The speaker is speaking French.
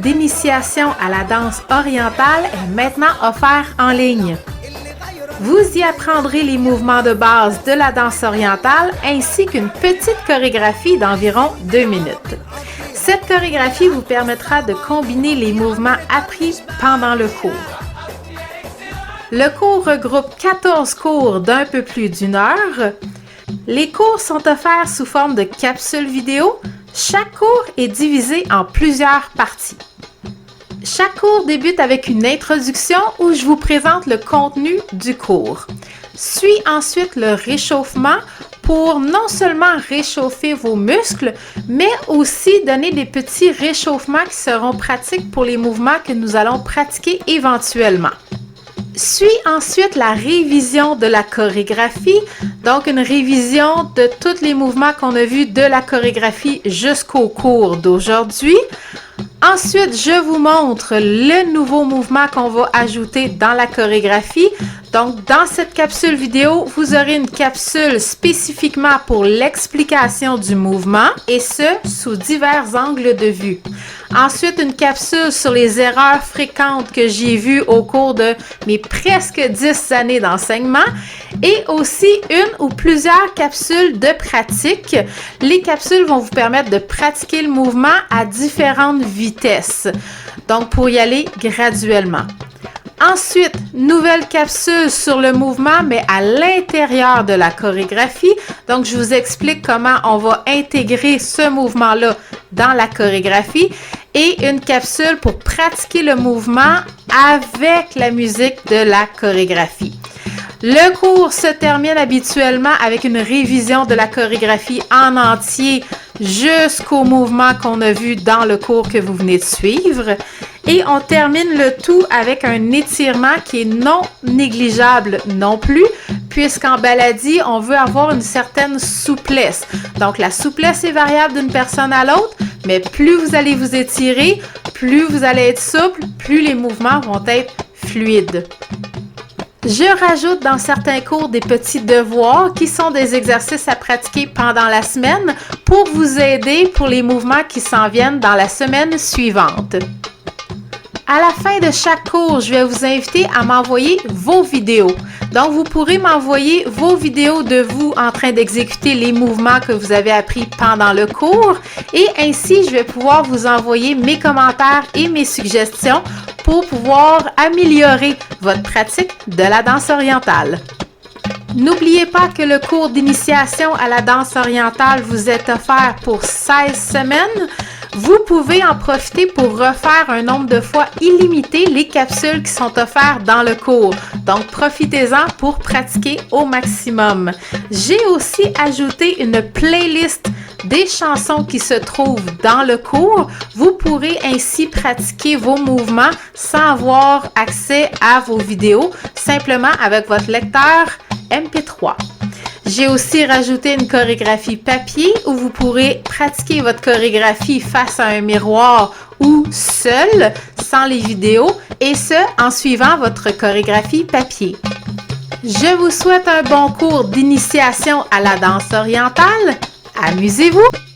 d'initiation à la danse orientale est maintenant offert en ligne. Vous y apprendrez les mouvements de base de la danse orientale ainsi qu'une petite chorégraphie d'environ 2 minutes. Cette chorégraphie vous permettra de combiner les mouvements appris pendant le cours. Le cours regroupe 14 cours d'un peu plus d'1 heure. Les cours sont offerts sous forme de capsules vidéo. Chaque cours est divisé en plusieurs parties. Chaque cours débute avec une introduction où je vous présente le contenu du cours. Suit ensuite le réchauffement pour non seulement réchauffer vos muscles, mais aussi donner des petits réchauffements qui seront pratiques pour les mouvements que nous allons pratiquer éventuellement. Suit ensuite la révision de la chorégraphie, donc une révision de tous les mouvements qu'on a vus de la chorégraphie jusqu'au cours d'aujourd'hui. Ensuite, je vous montre le nouveau mouvement qu'on va ajouter dans la chorégraphie. Donc, dans cette capsule vidéo, vous aurez une capsule spécifiquement pour l'explication du mouvement et ce, sous divers angles de vue. Ensuite, une capsule sur les erreurs fréquentes que j'ai vues au cours de mes presque 10 années d'enseignement et aussi une ou plusieurs capsules de pratique. Les capsules vont vous permettre de pratiquer le mouvement à différentes vitesses, donc pour y aller graduellement. Ensuite, nouvelle capsule sur le mouvement, mais à l'intérieur de la chorégraphie. Donc, je vous explique comment on va intégrer ce mouvement-là dans la chorégraphie. Et une capsule pour pratiquer le mouvement avec la musique de la chorégraphie. Le cours se termine habituellement avec une révision de la chorégraphie en entier jusqu'au mouvement qu'on a vu dans le cours que vous venez de suivre. Et on termine le tout avec un étirement qui est non négligeable non plus, puisqu'en baladie, on veut avoir une certaine souplesse. Donc, la souplesse est variable d'une personne à l'autre, mais plus vous allez vous étirer, plus vous allez être souple, plus les mouvements vont être fluides. Je rajoute dans certains cours des petits devoirs qui sont des exercices à pratiquer pendant la semaine pour vous aider pour les mouvements qui s'en viennent dans la semaine suivante. À la fin de chaque cours, je vais vous inviter à m'envoyer vos vidéos. Donc, vous pourrez m'envoyer vos vidéos de vous en train d'exécuter les mouvements que vous avez appris pendant le cours et ainsi, je vais pouvoir vous envoyer mes commentaires et mes suggestions pour pouvoir améliorer votre pratique de la danse orientale. N'oubliez pas que le cours d'initiation à la danse orientale vous est offert pour 16 semaines. Vous pouvez en profiter pour refaire un nombre de fois illimité les capsules qui sont offertes dans le cours. Donc, profitez-en pour pratiquer au maximum. J'ai aussi ajouté une playlist des chansons qui se trouvent dans le cours. Vous pourrez ainsi pratiquer vos mouvements sans avoir accès à vos vidéos, simplement avec votre lecteur MP3. J'ai aussi rajouté une chorégraphie papier où vous pourrez pratiquer votre chorégraphie face à un miroir ou seul, sans les vidéos, et ce, en suivant votre chorégraphie papier. Je vous souhaite un bon cours d'initiation à la danse orientale. Amusez-vous!